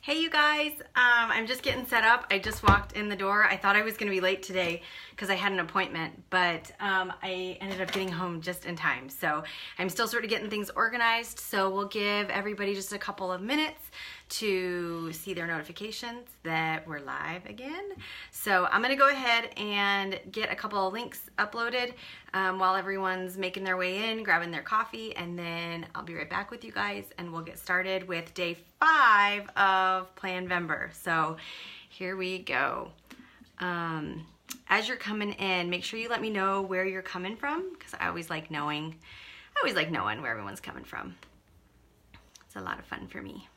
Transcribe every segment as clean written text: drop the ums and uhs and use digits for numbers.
Hey you guys, I'm just getting set up. I just walked in the door. I thought I was going to be late today because I had an appointment, but I ended up getting home just in time. So I'm still sort of getting things organized. So we'll give everybody just a couple of minutes to see their notifications that we're live again. So I'm going to go ahead and get a couple of links uploaded while everyone's making their way in, grabbing their coffee, and then I'll be right back with you guys and we'll get started with day 5 of Planvember. So here we go. As you're coming in, make sure you let me know where you're coming from, because I always like knowing where everyone's coming from. It's a lot of fun for me.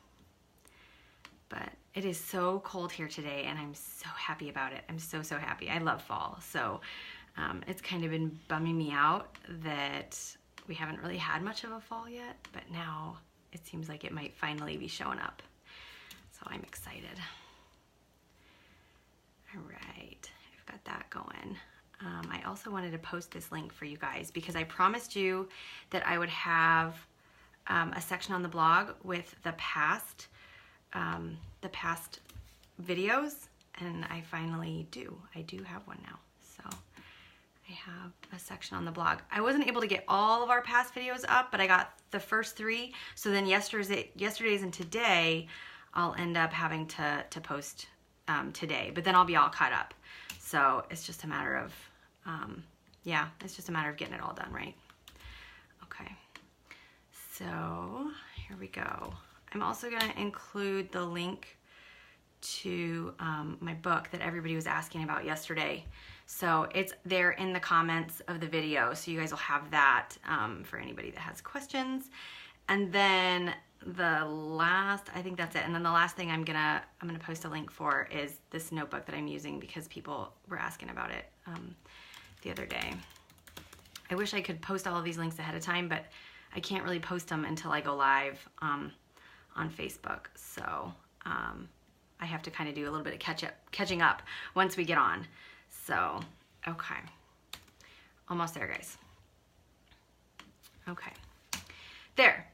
But it is so cold here today and I'm so happy about it. I'm so happy. I love fall. So it's kind of been bumming me out that we haven't really had much of a fall yet, but now it seems like it might finally be showing up. So I'm excited. All right, I've got that going. I also wanted to post this link for you guys because I promised you that I would have a section on the blog with the past videos, and I finally do. I do have one now. So I have a section on the blog. I wasn't able to get all of our past videos up, but I got the first 3. So then yesterday's and today, I'll end up having to post today, but then I'll be all caught up. So it's just a matter of, it's just a matter of getting it all done, right? Okay. So here we go. I'm also going to include the link to my book that everybody was asking about yesterday. So it's there in the comments of the video. So you guys will have that for anybody that has questions. And then I think that's it. And then the last thing I'm gonna post a link for is this notebook that I'm using because people were asking about it the other day. I wish I could post all of these links ahead of time, but I can't really post them until I go live on Facebook. So I have to kind of do a little bit of catching up once we get on. So, okay. Almost there, guys. Okay. There.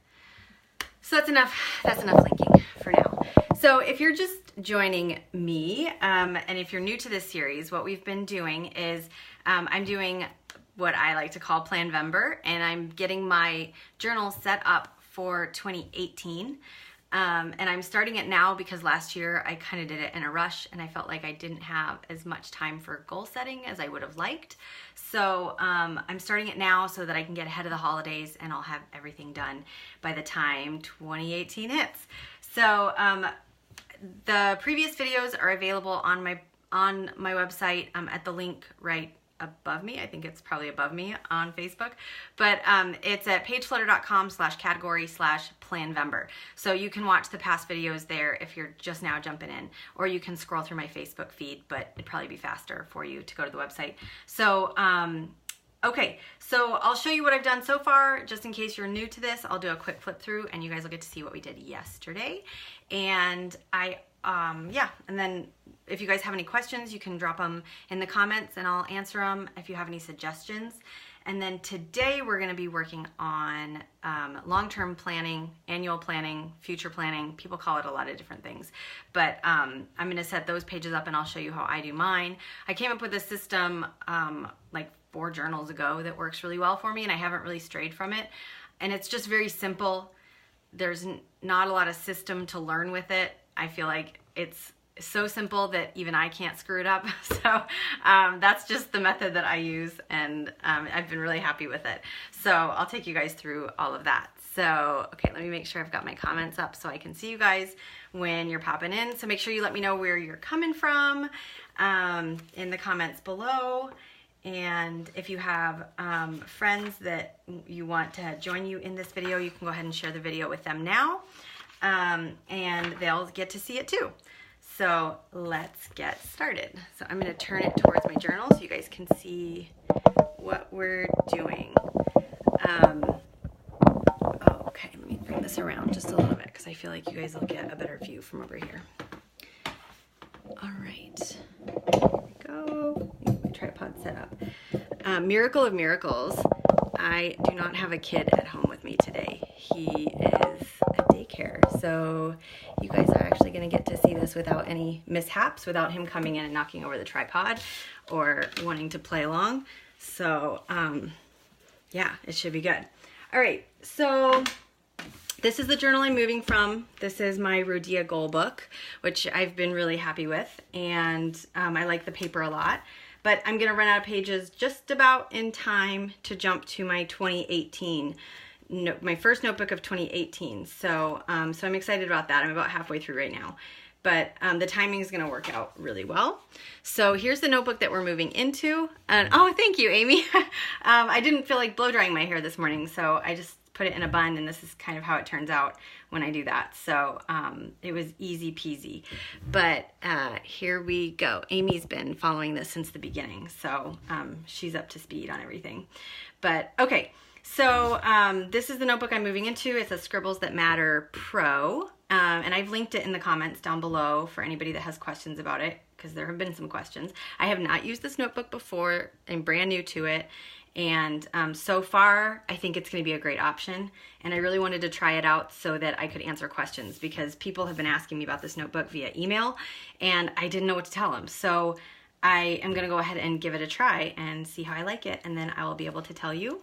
So that's enough linking for now. So if you're just joining me, and if you're new to this series, what we've been doing is I'm doing what I like to call Planvember, and I'm getting my journal set up for 2018. And I'm starting it now because last year I kind of did it in a rush and I felt like I didn't have as much time for goal setting as I would have liked. So I'm starting it now so that I can get ahead of the holidays and I'll have everything done by the time 2018 hits. So the previous videos are available on my website at the link right above me. I think it's probably above me on Facebook, but it's at pageflutter.com/category/Planvember. So you can watch the past videos there if you're just now jumping in, or you can scroll through my Facebook feed, but it'd probably be faster for you to go to the website. So, okay, so I'll show you what I've done so far, just in case you're new to this. I'll do a quick flip through and you guys will get to see what we did yesterday. And and then if you guys have any questions, you can drop them in the comments and I'll answer them if you have any suggestions. And then today we're going to be working on long-term planning, annual planning, future planning. People call it a lot of different things. But I'm going to set those pages up and I'll show you how I do mine. I came up with a system like 4 journals ago that works really well for me, and I haven't really strayed from it. And it's just very simple. There's not a lot of system to learn with it. I feel like it's so simple that even I can't screw it up. So that's just the method that I use, and I've been really happy with it. So I'll take you guys through all of that. So, okay, let me make sure I've got my comments up so I can see you guys when you're popping in. So make sure you let me know where you're coming from in the comments below. And if you have friends that you want to join you in this video, you can go ahead and share the video with them now, and they'll get to see it too. So let's get started. So I'm going to turn it towards my journal so you guys can see what we're doing. Okay, let me bring this around just a little bit because I feel like you guys will get a better view from over here. All right, here we go. Get my tripod set up. Miracle of miracles, I do not have a kid at home with me today. He is at daycare, so you guys are actually going to get to see this without any mishaps, without him coming in and knocking over the tripod or wanting to play along. So yeah, it should be good. All right, so this is the journal I'm moving from. This is my Rodea goal book, which I've been really happy with, and I like the paper a lot. But I'm going to run out of pages just about in time to jump to my 2018, my first notebook of 2018. So, so I'm excited about that. I'm about halfway through right now. But the timing is going to work out really well. So here's the notebook that we're moving into. And oh, thank you, Amy. I didn't feel like blow drying my hair this morning, so I just put it in a bun, and this is kind of how it turns out when I do that. So it was easy peasy. But here we go. Amy's been following this since the beginning, so she's up to speed on everything. But okay, so this is the notebook I'm moving into. It's a Scribbles That Matter Pro. And I've linked it in the comments down below for anybody that has questions about it, because there have been some questions. I have not used this notebook before. I'm brand new to it. And so far, I think it's going to be a great option. And I really wanted to try it out so that I could answer questions, because people have been asking me about this notebook via email, and I didn't know what to tell them. So I am going to go ahead and give it a try and see how I like it. And then I will be able to tell you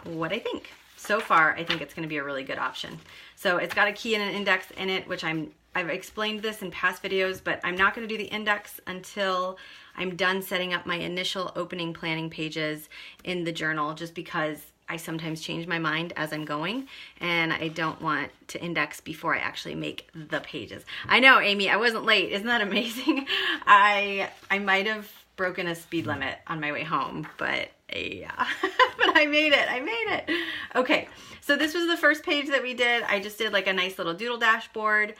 what I think. So far, I think it's going to be a really good option. So it's got a key and an index in it, which I've explained this in past videos, but I'm not going to do the index until I'm done setting up my initial opening planning pages in the journal, just because I sometimes change my mind as I'm going, and I don't want to index before I actually make the pages. I know, Amy, I wasn't late. Isn't that amazing? I might have broken a speed limit on my way home, but yeah, but I made it. Okay, so this was the first page that we did. I just did like a nice little doodle dashboard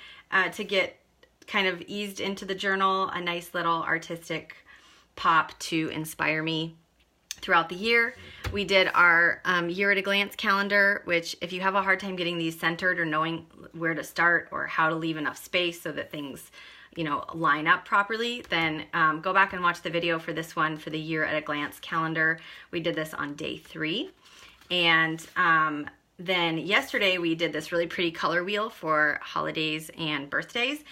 to get kind of eased into the journal, a nice little artistic pop to inspire me throughout the year. We did our year at a glance calendar, which if you have a hard time getting these centered or knowing where to start or how to leave enough space so that things, you know, line up properly, then go back and watch the video for this one, for the year at a glance calendar. We did this on day 3. And then yesterday we did this really pretty color wheel for holidays and birthdays.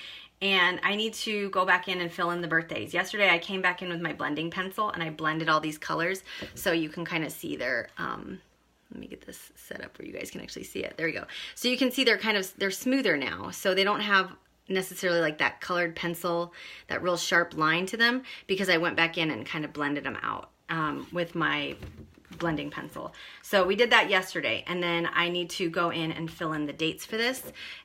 And I need to go back in and fill in the birthdays. Yesterday I came back in with my blending pencil and I blended all these colors so you can kind of see their, let me get this set up where you guys can actually see it. There we go. So you can see they're smoother now. So they don't have necessarily like that colored pencil, that real sharp line to them, because I went back in and kind of blended them out with my blending pencil. So we did that yesterday, and then I need to go in and fill in the dates for this,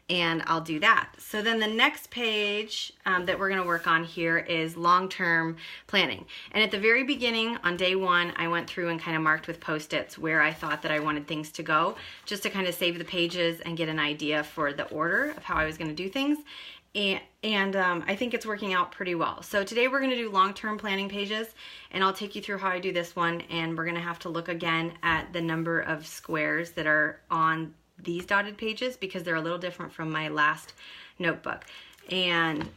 and I'll do that. So then the next page that we're going to work on here is long-term planning. And at the very beginning, on day 1, I went through and kind of marked with Post-its where I thought that I wanted things to go, just to kind of save the pages and get an idea for the order of how I was going to do things. And I think it's working out pretty well. So today we're going to do long-term planning pages, and I'll take you through how I do this one, and we're going to have to look again at the number of squares that are on these dotted pages, because they're a little different from my last notebook. And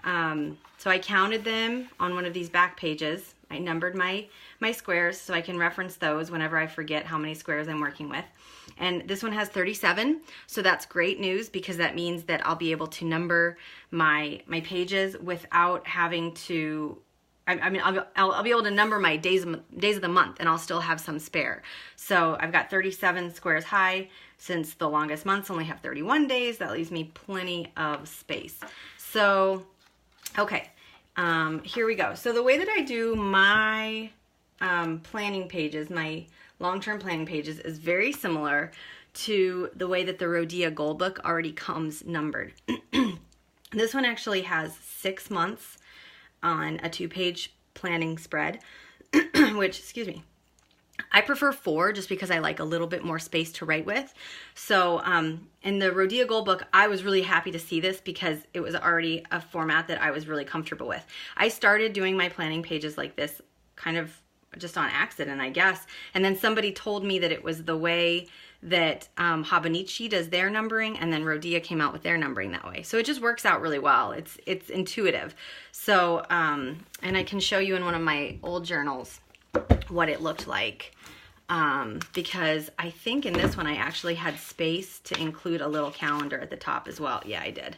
so I counted them on one of these back pages. I numbered my squares so I can reference those whenever I forget how many squares I'm working with. And this one has 37, so that's great news, because that means that I'll be able to number my pages without having to, I mean, I'll be able to number my days of the month, and I'll still have some spare. So I've got 37 squares high. Since the longest months only have 31 days, that leaves me plenty of space. So, okay, here we go. So the way that I do my planning pages, my long-term planning pages, is very similar to the way that the Rodea Goal Book already comes numbered. This one actually has 6 months on a 2-page planning spread, which, excuse me, I prefer 4 just because I like a little bit more space to write with. So in the Rodea Goal Book, I was really happy to see this because it was already a format that I was really comfortable with. I started doing my planning pages like this kind of just on accident, I guess. And then somebody told me that it was the way that Hobonichi does their numbering, and then Rodea came out with their numbering that way. So it just works out really well. It's intuitive. So, and I can show you in one of my old journals what it looked like because I think in this one I actually had space to include a little calendar at the top as well. Yeah, I did.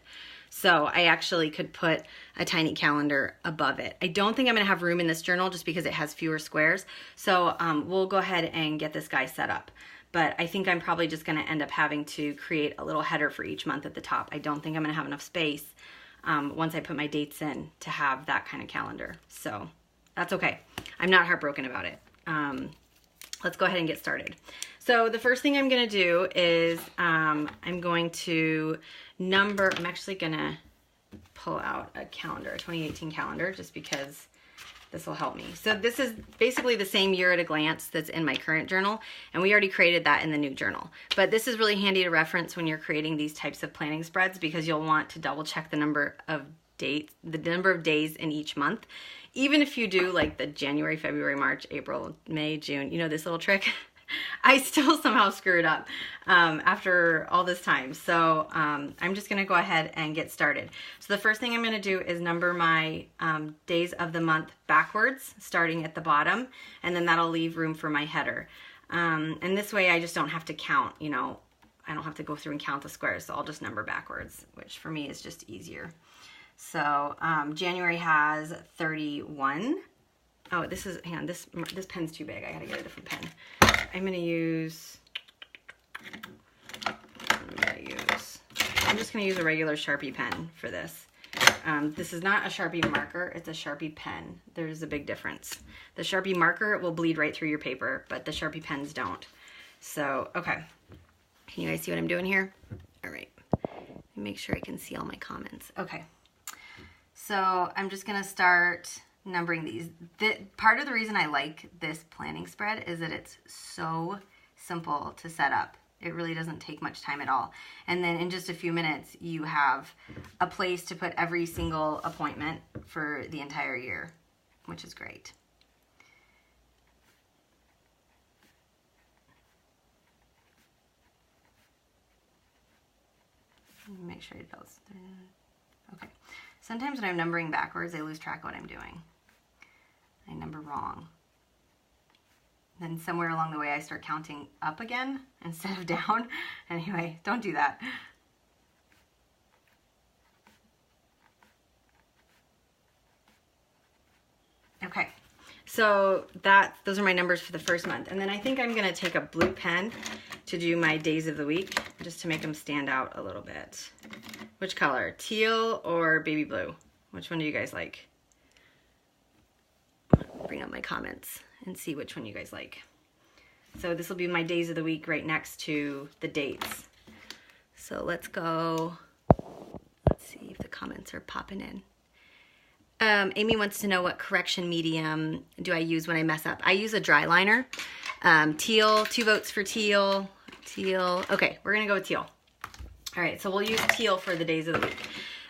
So I actually could put a tiny calendar above it. I don't think I'm gonna have room in this journal just because it has fewer squares. So we'll go ahead and get this guy set up. But I think I'm probably just gonna end up having to create a little header for each month at the top. I don't think I'm gonna have enough space once I put my dates in to have that kind of calendar. So that's okay. I'm not heartbroken about it. Let's go ahead and get started. So the first thing I'm gonna do is I'm going to number, I'm actually gonna pull out a calendar, a 2018 calendar, just because this will help me. So this is basically the same year at a glance that's in my current journal, and we already created that in the new journal. But this is really handy to reference when you're creating these types of planning spreads, because you'll want to double check the number of dates, the number of days in each month. Even if you do like the January, February, March, April, May, June, you know this little trick? I still somehow screw it up after all this time. So I'm just gonna go ahead and get started. So the first thing I'm gonna do is number my days of the month backwards, starting at the bottom, and then that'll leave room for my header. And this way I just don't have to count, you know, I don't have to go through and count the squares, so I'll just number backwards, which for me is just easier. So January has 31. Oh, this is, hang on, this pen's too big. I gotta get a different pen. I'm just gonna use a regular Sharpie pen for this. This is not a Sharpie marker, it's a Sharpie pen. There's a big difference. The Sharpie marker will bleed right through your paper, but the Sharpie pens don't. So, okay. Can you guys see what I'm doing here? All right. Let me make sure I can see all my comments. Okay. So I'm just gonna start numbering these. Part of the reason I like this planning spread is that it's so simple to set up. It really doesn't take much time at all. And then in just a few minutes, you have a place to put every single appointment for the entire year, which is great. Make sure it goes. Okay. Sometimes when I'm numbering backwards, I lose track of what I'm doing. I number wrong. Then somewhere along the way, I start counting up again instead of down. Anyway, don't do that. Okay, so those are my numbers for the first month. And then I think I'm gonna take a blue pen to do my days of the week, just to make them stand out a little bit. Which color, teal or baby blue? Which one do you guys like? Bring up my comments and see which one you guys like. So this will be my days of the week right next to the dates. So let's go, let's see if the comments are popping in. Amy wants to know what correction medium do I use when I mess up. I use a dry liner. Teal, 2 votes for teal. Teal, okay, we're gonna go with teal. All right, so we'll use teal for the days of the week.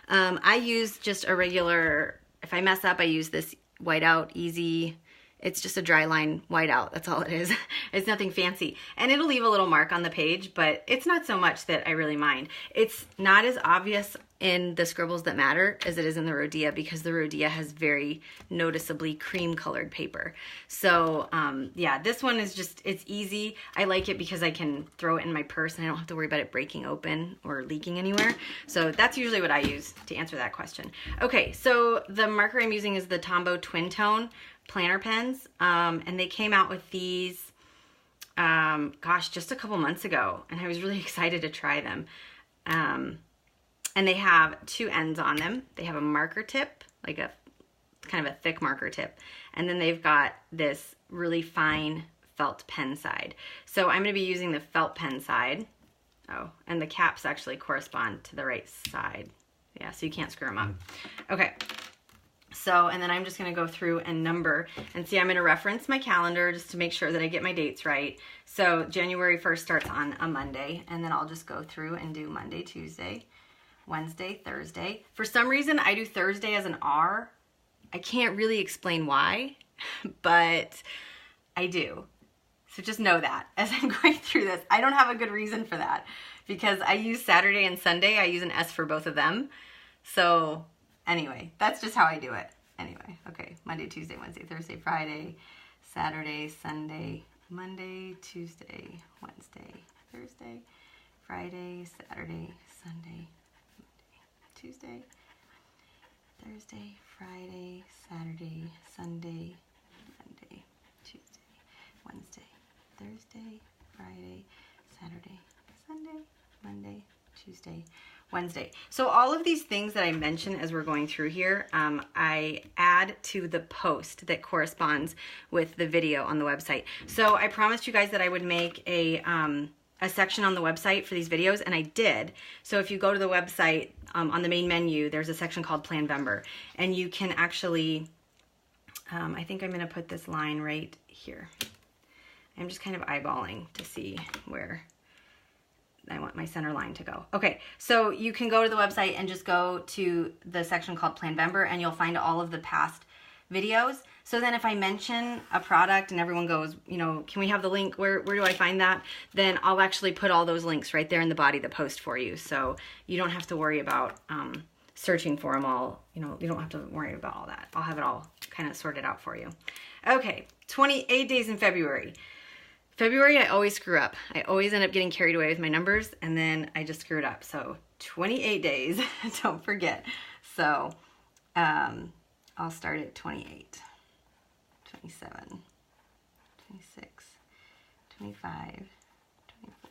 I use just a regular, if I mess up, I use this whiteout easy. It's just a dry line whiteout, that's all it is. It's nothing fancy. And it'll leave a little mark on the page, but it's not so much that I really mind. It's not as obvious in the scribbles that matter as it is in the Rhodia, because the Rhodia has very noticeably cream colored paper. So yeah, this one is just, it's easy. I like it because I can throw it in my purse and I don't have to worry about it breaking open or leaking anywhere. So that's usually what I use to answer that question. Okay, so the marker I'm using is the Tombow Twin Tone planner pens, and they came out with these, gosh, just a couple months ago, and I was really excited to try them. And they have 2 ends on them. They have a marker tip, like a kind of a thick marker tip, and then they've got this really fine felt pen side. So I'm going to be using the felt pen side. Oh, and the caps actually correspond to the right side. Yeah, so you can't screw them up. Okay. So, and then I'm just going to go through and number, and see, I'm going to reference my calendar just to make sure that I get my dates right. So January 1st starts on a Monday, and then I'll just go through and do Monday, Tuesday, Wednesday, Thursday. For some reason, I do Thursday as an R. I can't really explain why, but I do. So just know that as I'm going through this. I don't have a good reason for that, because I use Saturday and Sunday. I use an S for both of them. So anyway, that's just how I do it. Anyway, okay, Monday, Tuesday, Wednesday, Thursday, Friday, Saturday, Sunday, Monday, Tuesday, Wednesday, Thursday, Friday, Saturday, Sunday, Monday, Tuesday, Thursday, Friday, Saturday, Sunday, Monday, Tuesday, Wednesday, Thursday, Friday, Saturday, Sunday, Monday, Tuesday, Wednesday. So all of these things that I mention as we're going through here, I add to the post that corresponds with the video on the website. So I promised you guys that I would make a section on the website for these videos, and I did. So if you go to the website, on the main menu, there's a section called Planvember, and you can actually, I think I'm going to put this line right here. I'm just kind of eyeballing to see where I want my center line to go. Okay, so you can go to the website and just go to the section called Planvember, and you'll find all of the past videos. So then if I mention a product and everyone goes, you know, can we have the link? Where do I find that? Then I'll actually put all those links right there in the body of the post for you. So you don't have to worry about searching for them all. You know, you don't have to worry about all that. I'll have it all kind of sorted out for you. Okay, 28 days in February. February, I always screw up. I always end up getting carried away with my numbers, and then I just screw it up. So 28 days, don't forget. So I'll start at 28, 27, 26, 25, 24.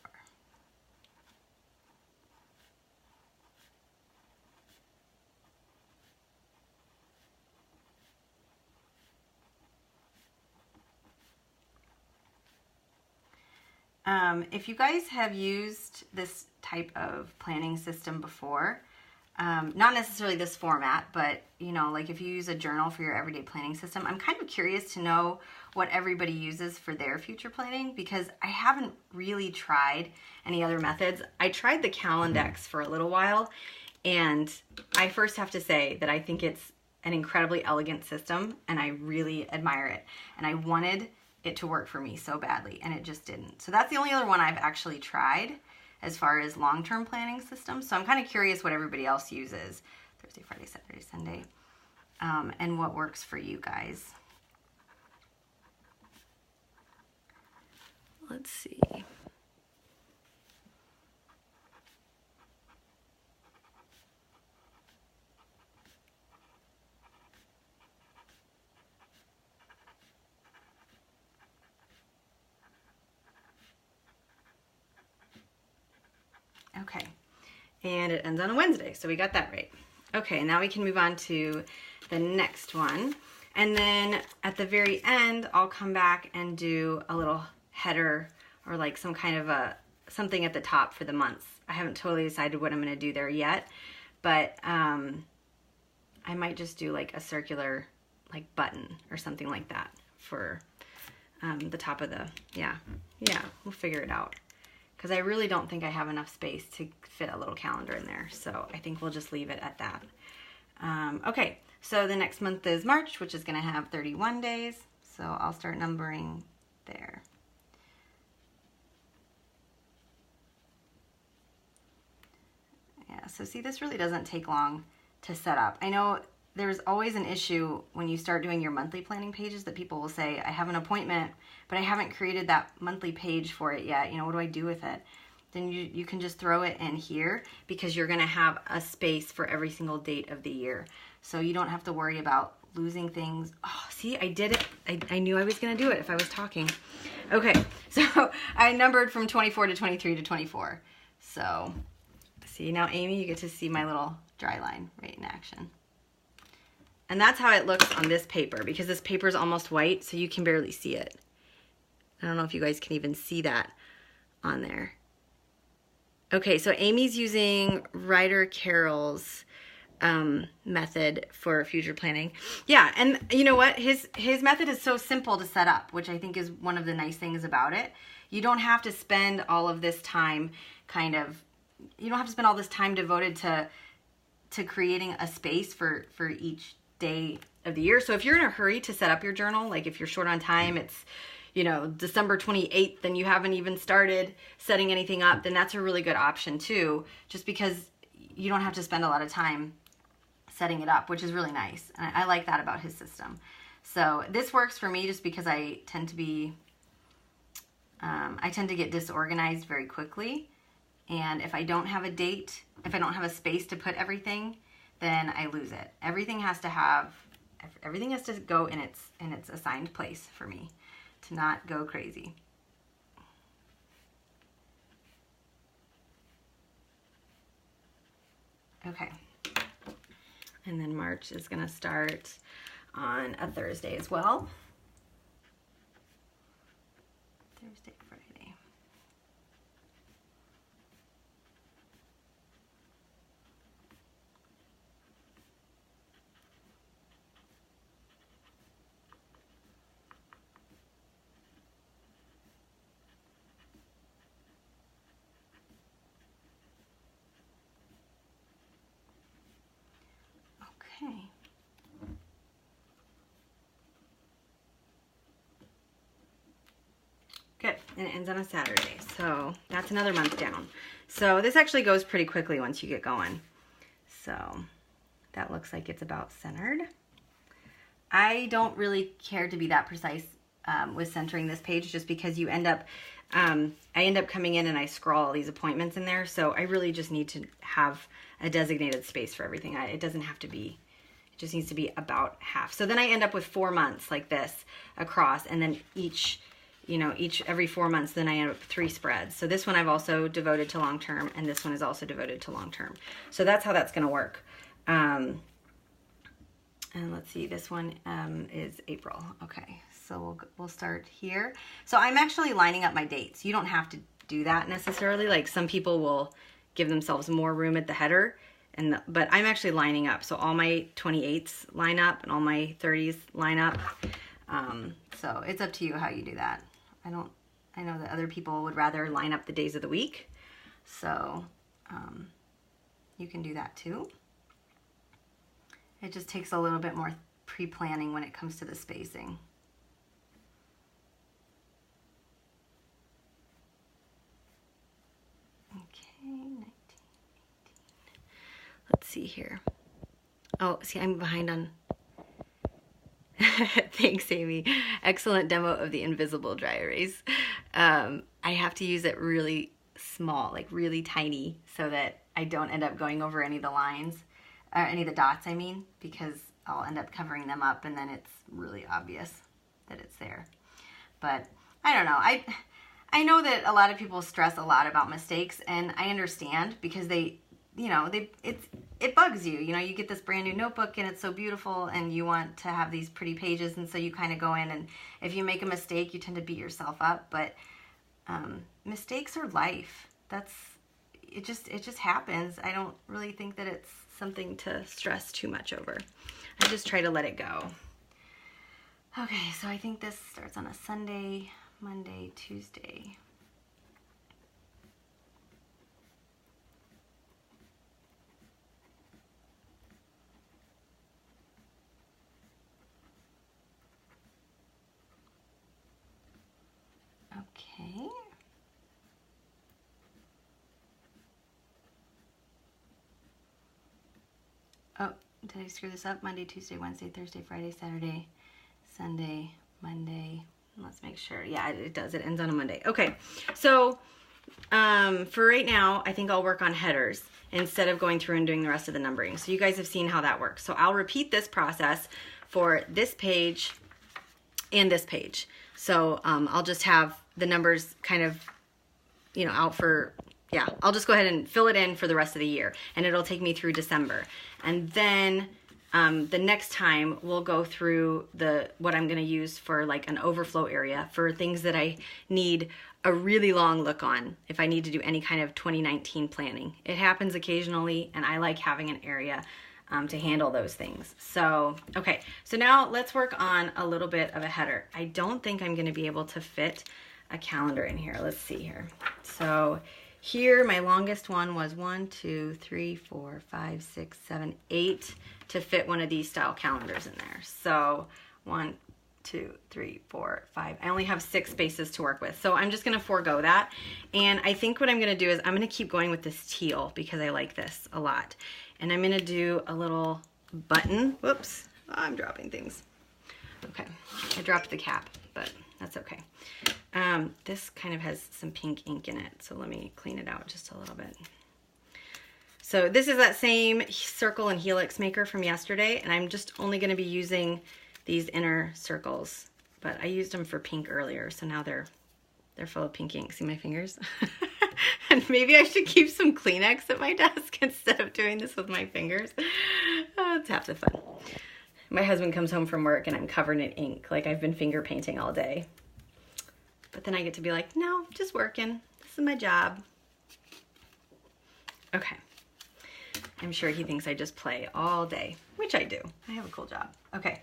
If you guys have used this type of planning system before, not necessarily this format, but you know, like if you use a journal for your everyday planning system, I'm kind of curious to know what everybody uses for their future planning, because I haven't really tried any other methods. I tried the Calendex for a little while, and I first have to say that I think it's an incredibly elegant system, and I really admire it, and I wanted it to work for me so badly, and it just didn't. So that's the only other one I've actually tried as far as long-term planning systems. So I'm kind of curious what everybody else uses. Thursday, Friday, Saturday, Sunday, and what works for you guys. Let's see. Okay, and it ends on a Wednesday, so we got that right. Okay, now we can move on to the next one. And then at the very end, I'll come back and do a little header or like some kind of something at the top for the months. I haven't totally decided what I'm going to do there yet, but I might just do like a circular like button or something like that for the top of the, yeah, we'll figure it out. Because I really don't think I have enough space to fit a little calendar in there. So I think we'll just leave it at that. Okay, so the next month is March, which is going to have 31 days. So I'll start numbering there. Yeah, so see, this really doesn't take long to set up. I know there's always an issue when you start doing your monthly planning pages that people will say, I have an appointment, but I haven't created that monthly page for it yet. You know, what do I do with it? Then you can just throw it in here, because you're going to have a space for every single date of the year. So you don't have to worry about losing things. Oh, see, I did it. I knew I was going to do it if I was talking. Okay, so I numbered from 24 to 23 to 24. So see, now Amy, you get to see my little dry line right in action. And that's how it looks on this paper, because this paper is almost white, so you can barely see it. I don't know if you guys can even see that on there. Okay, so Amy's using Ryder Carroll's method for future planning. Yeah, and you know what? His method is so simple to set up, which I think is one of the nice things about it. You don't have to spend all of this time you don't have to spend all this time devoted to creating a space for each day of the year. So if you're in a hurry to set up your journal, like if you're short on time, it's, you know, December 28th and you haven't even started setting anything up, then that's a really good option too, just because you don't have to spend a lot of time setting it up, which is really nice. And I like that about his system. So this works for me just because I tend to be I tend to get disorganized very quickly. And if I don't have a date, if I don't have a space to put everything, then I lose it. Everything has to go in its assigned place for me to not go crazy. Okay. And then March is going to start on a Thursday as well. Thursday, Friday. Okay. Good, and it ends on a Saturday, so that's another month down. So this actually goes pretty quickly once you get going. So that looks like it's about centered. I don't really care to be that precise with centering this page, just because you end up, I end up coming in and I scroll all these appointments in there, so I really just need to have a designated space for everything. It doesn't have to be, it just needs to be about half. So then I end up with 4 months like this across, and then every 4 months, then I end up with 3 spreads. So this one I've also devoted to long term, and this one is also devoted to long term. So that's how that's going to work. And let's see, this one is April. Okay, so we'll start here. So I'm actually lining up my dates. You don't have to do that necessarily. Like, some people will give themselves more room at the header, but I'm actually lining up. So all my 28s line up and all my 30s line up. So it's up to you how you do that. I know that other people would rather line up the days of the week, so you can do that too. It just takes a little bit more pre-planning when it comes to the spacing. Okay, 19, 18. Let's see here. Oh, see, I'm behind on... Thanks, Amy. Excellent demo of the invisible dry erase. I have to use it really small, like really tiny, so that I don't end up going over any of the lines, or any of the dots, I mean, because I'll end up covering them up and then it's really obvious that it's there. But I don't know. I know that a lot of people stress a lot about mistakes, and I understand, because it bugs you. You get this brand new notebook and it's so beautiful and you want to have these pretty pages, and so you kind of go in, and if you make a mistake, you tend to beat yourself up. But mistakes are life. It just happens. I don't really think that it's something to stress too much over. I just try to let it go. Okay, so I think this starts on a Sunday, Monday, Tuesday. Okay. Oh, did I screw this up? Monday, Tuesday, Wednesday, Thursday, Friday, Saturday, Sunday, Monday. Let's make sure. Yeah, it does. It ends on a Monday. Okay, so for right now, I think I'll work on headers instead of going through and doing the rest of the numbering. So you guys have seen how that works. So I'll repeat this process for this page and this page. So I'll just have the numbers kind of, out for, yeah, I'll just go ahead and fill it in for the rest of the year, and it'll take me through December. And then the next time we'll go through what I'm going to use for like an overflow area for things that I need a really long look on if I need to do any kind of 2019 planning. It happens occasionally, and I like having an area to handle those things. So, okay, so now let's work on a little bit of a header. I don't think I'm going to be able to fit a calendar in here. Let's see here. So here, my longest one was 1, 2, 3, 4, 5, 6, 7, 8 to fit one of these style calendars in there. So 1, 2, 3, 4, 5. I only have 6 spaces to work with. So I'm just going to forego that. And I think what I'm going to do is I'm going to keep going with this teal because I like this a lot. And I'm going to do a little button. Whoops, I'm dropping things. Okay, I dropped the cap, but That's okay. This kind of has some pink ink in it, so let me clean it out just a little bit. So this is that same circle and helix maker from yesterday, and I'm just only going to be using these inner circles, but I used them for pink earlier, so now they're full of pink ink. See my fingers? And maybe I should keep some Kleenex at my desk instead of doing this with my fingers. It's half the fun. My husband comes home from work and I'm covered in ink, like I've been finger painting all day. But then I get to be like, no, just working. This is my job. Okay. I'm sure he thinks I just play all day, which I do. I have a cool job. Okay.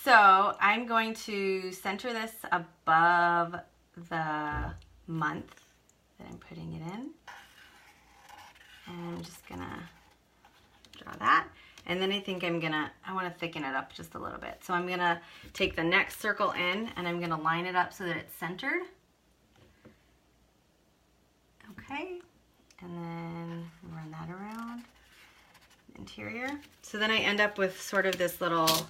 So I'm going to center this above the month that I'm putting it in. And I'm just gonna draw that. And then I think I want to thicken it up just a little bit. So I'm gonna take the next circle in and I'm gonna line it up so that it's centered. Okay, and then run that around the interior. So then I end up with sort of this little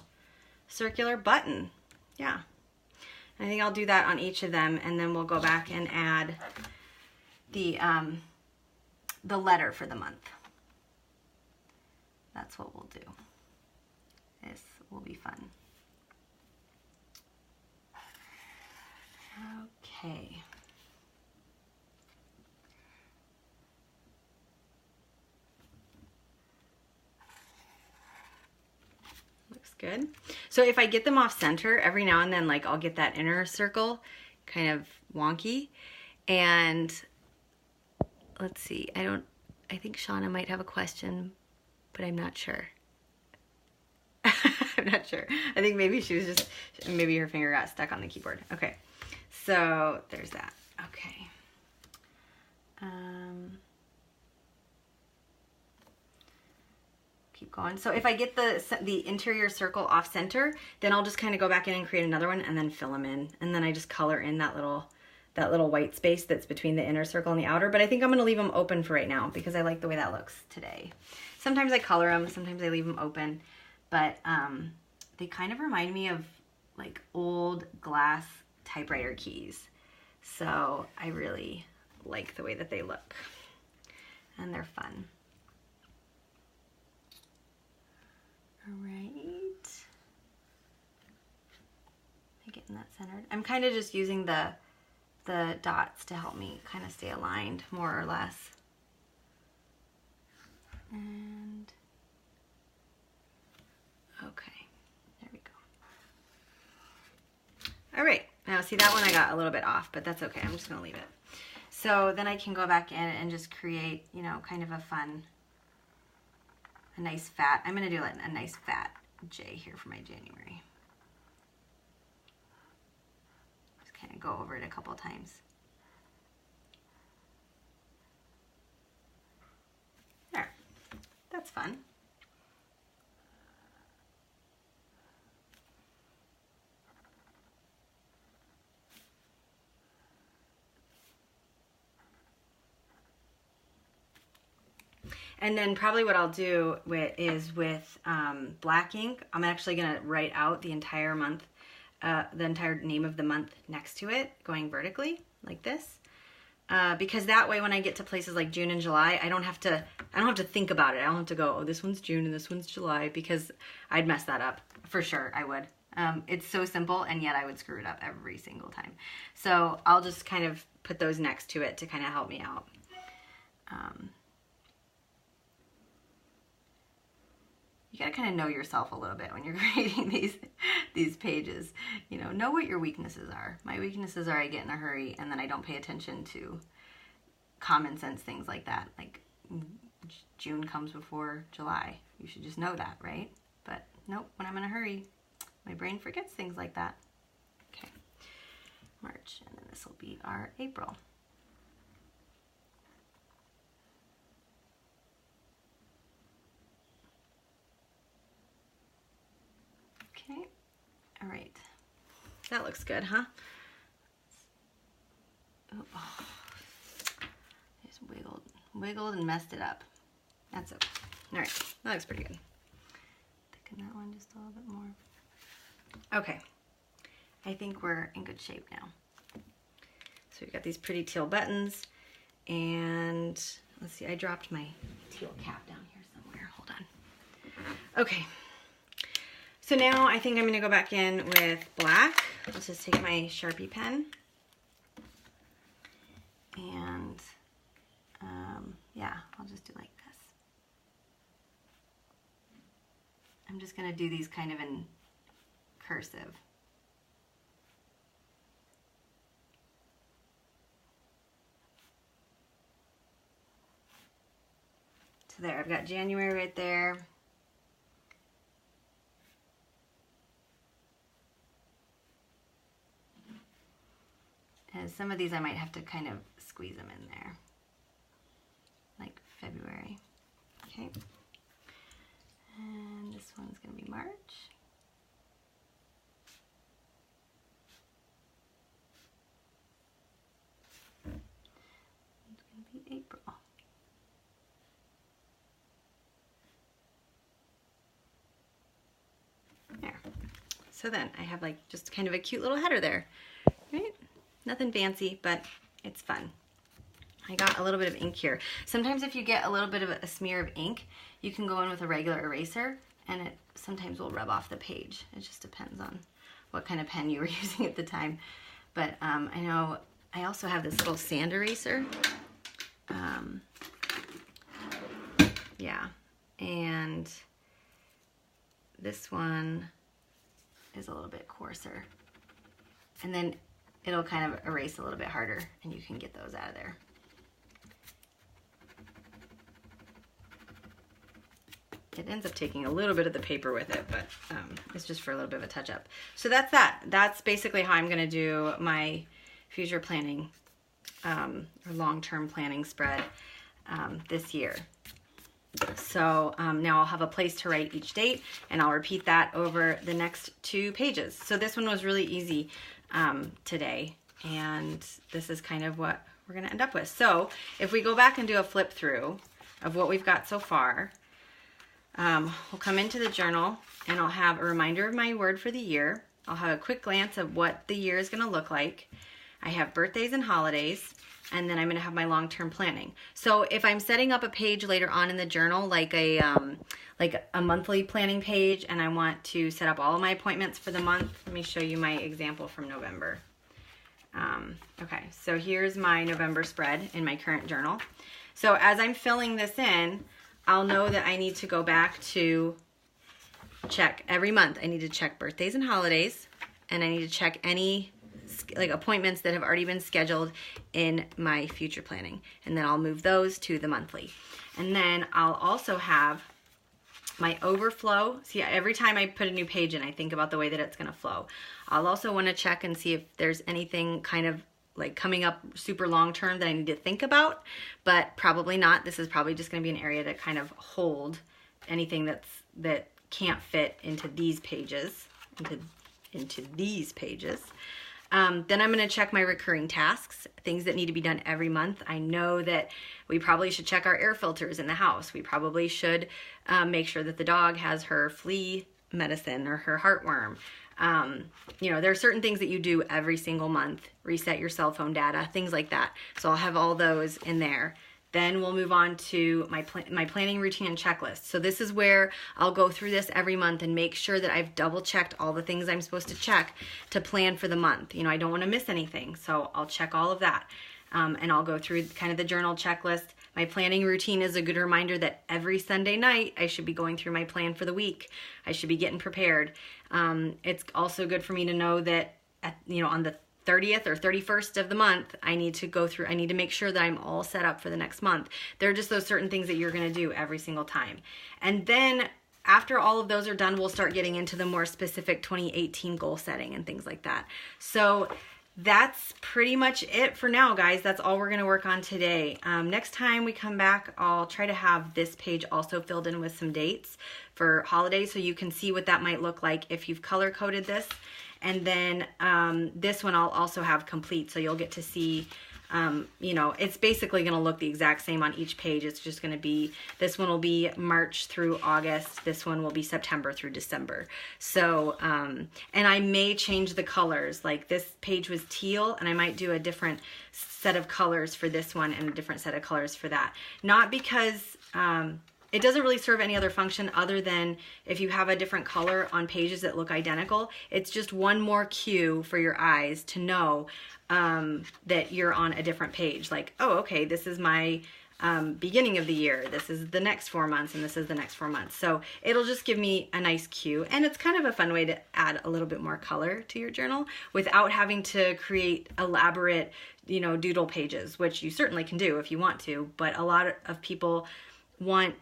circular button. Yeah, I think I'll do that on each of them, and then we'll go back and add the letter for the month. That's what we'll do. This will be fun. Okay. Looks good. So if I get them off center, every now and then, like, I'll get that inner circle kind of wonky. And let's see, I think Shauna might have a question, but I'm not sure. I'm not sure. I think maybe she was just, maybe her finger got stuck on the keyboard. Okay, so there's that. Okay. Keep going. So if I get the interior circle off center, then I'll just kind of go back in and create another one and then fill them in. And then I just color in that little white space that's between the inner circle and the outer. But I think I'm going to leave them open for right now because I like the way that looks today. Sometimes I color them, sometimes I leave them open, but they kind of remind me of like old glass typewriter keys. So I really like the way that they look, and they're fun. All right. Am I getting that centered? I'm kind of just using the dots to help me kind of stay aligned, more or less. And okay, there we go. All right, now see, that one I got a little bit off, but that's okay. I'm just gonna leave it. So then I can go back in and just create, you know, kind of a nice fat. I'm gonna do like a nice fat J here for my January. Just kind of go over it a couple of times. There, that's fun. And then probably what I'll do is with black ink, I'm actually going to write out the entire month, the entire name of the month next to it, going vertically like this. Because that way when I get to places like June and July, I don't have to think about it. I don't have to go, oh, this one's June and this one's July, because I'd mess that up. For sure, I would. It's so simple, and yet I would screw it up every single time. So I'll just kind of put those next to it to kind of help me out. You gotta kind of know yourself a little bit when you're creating these pages. You know what your weaknesses are. My weaknesses are I get in a hurry and then I don't pay attention to common sense things like that. Like June comes before July. You should just know that, right? But nope, when I'm in a hurry, my brain forgets things like that. Okay, March, and then this will be our April. Okay, all right. That looks good, huh? Oh, just wiggled and messed it up. That's okay. All right, that looks pretty good. Thicken that one just a little bit more. Okay, I think we're in good shape now. So we've got these pretty teal buttons, and let's see, I dropped my teal cap down here somewhere. Hold on. Okay. So now I think I'm gonna go back in with black. Let's just take my Sharpie pen. And yeah, I'll just do like this. I'm just gonna do these kind of in cursive. So there, I've got January right there. And some of these I might have to kind of squeeze them in there, like February. Okay. And this one's going to be March. It's going to be April. There. So then I have like just kind of a cute little header there, right? Nothing fancy, but it's fun. I got a little bit of ink here. Sometimes if you get a little bit of a smear of ink, you can go in with a regular eraser and it sometimes will rub off the page. It just depends on what kind of pen you were using at the time. But I know I also have this little sand eraser. Yeah, and this one is a little bit coarser. And then it'll kind of erase a little bit harder and you can get those out of there. It ends up taking a little bit of the paper with it, but it's just for a little bit of a touch up. So that's that. That's basically how I'm gonna do my future planning or long-term planning spread this year. So now I'll have a place to write each date and I'll repeat that over the next 2 pages. So this one was really easy today, and this is kind of what we're gonna end up with. So if we go back and do a flip through of what we've got so far, we'll come into the journal and I'll have a reminder of my word for the year. I'll have a quick glance of what the year is gonna look like. I have birthdays and holidays, and then I'm gonna have my long-term planning. So if I'm setting up a page later on in the journal, like a monthly planning page, and I want to set up all of my appointments for the month, let me show you my example from November. Okay, so here's my November spread in my current journal. So as I'm filling this in, I'll know that I need to go back to check every month. I need to check birthdays and holidays, and I need to check any like appointments that have already been scheduled in my future planning, and then I'll move those to the monthly. And then I'll also have my overflow. See, every time I put a new page in, I think about the way that it's going to flow. I'll also want to check and see if there's anything kind of like coming up super long term that I need to think about, but probably not. This is probably just going to be an area to kind of hold anything that can't fit into these pages, into these pages. Then I'm going to check my recurring tasks, things that need to be done every month. I know that we probably should check our air filters in the house. We probably should make sure that the dog has her flea medicine or her heartworm. You know, there are certain things that you do every single month. Reset your cell phone data, things like that. So I'll have all those in there. Then we'll move on to my planning routine and checklist. So this is where I'll go through this every month and make sure that I've double checked all the things I'm supposed to check to plan for the month. You know, I don't want to miss anything, so I'll check all of that. And I'll go through kind of the journal checklist. My planning routine is a good reminder that every Sunday night I should be going through my plan for the week. I should be getting prepared. It's also good for me to know that on the 30th or 31st of the month, I need to make sure that I'm all set up for the next month. There are just those certain things that you're going to do every single time. And then after all of those are done, we'll start getting into the more specific 2018 goal setting and things like that. So that's pretty much it for now, guys. That's all we're going to work on today. Next time we come back, I'll try to have this page also filled in with some dates for holidays so you can see what that might look like if you've color-coded this. And then this one I'll also have complete, so you'll get to see you know, it's basically going to look the exact same on each page. It's just going to be, this one will be March through August. This one will be September through December. So, and I may change the colors. Like this page was teal, and I might do a different set of colors for this one and a different set of colors for that. Not because, it doesn't really serve any other function other than if you have a different color on pages that look identical, it's just one more cue for your eyes to know that you're on a different page. Like, oh, okay, this is my beginning of the year, this is the next 4 months, and this is the next 4 months. So it'll just give me a nice cue, and it's kind of a fun way to add a little bit more color to your journal without having to create elaborate, you know, doodle pages, which you certainly can do if you want to, but a lot of people want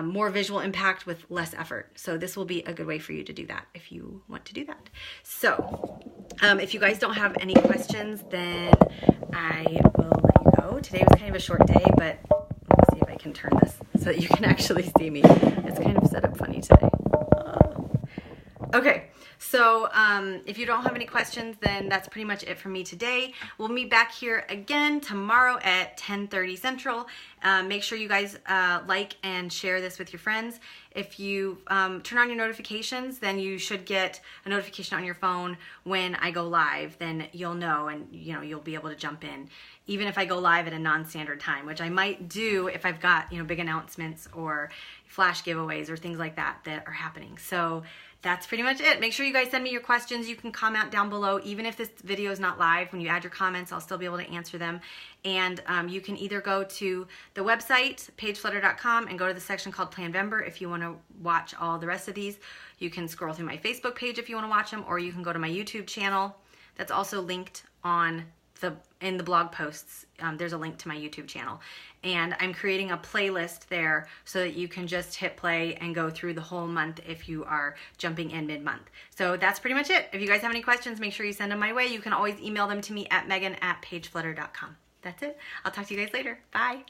more visual impact with less effort. So this will be a good way for you to do that if you want to do that. So if you guys don't have any questions, then I will let you go. Today was kind of a short day, but let me see if I can turn this so that you can actually see me. It's kind of set up funny today. Okay, so if you don't have any questions, then that's pretty much it for me today. We'll meet back here again tomorrow at 10:30 Central. Make sure you guys like and share this with your friends. If you turn on your notifications, then you should get a notification on your phone when I go live. Then you'll know, and you know, you'll be able to jump in, even if I go live at a non-standard time, which I might do if I've got, you know, big announcements or flash giveaways or things like that that are happening. So that's pretty much it. Make sure you guys send me your questions. You can comment down below. Even if this video is not live, when you add your comments, I'll still be able to answer them. And you can either go to the website, pageflutter.com, and go to the section called Planvember if you want to watch all the rest of these. You can scroll through my Facebook page if you want to watch them, or you can go to my YouTube channel. That's also linked on in the blog posts. There's a link to my YouTube channel, and I'm creating a playlist there so that you can just hit play and go through the whole month if you are jumping in mid-month. So that's pretty much it. If you guys have any questions, make sure you send them my way. You can always email them to me at megan@pageflutter.com. That's it. I'll talk to you guys later. Bye.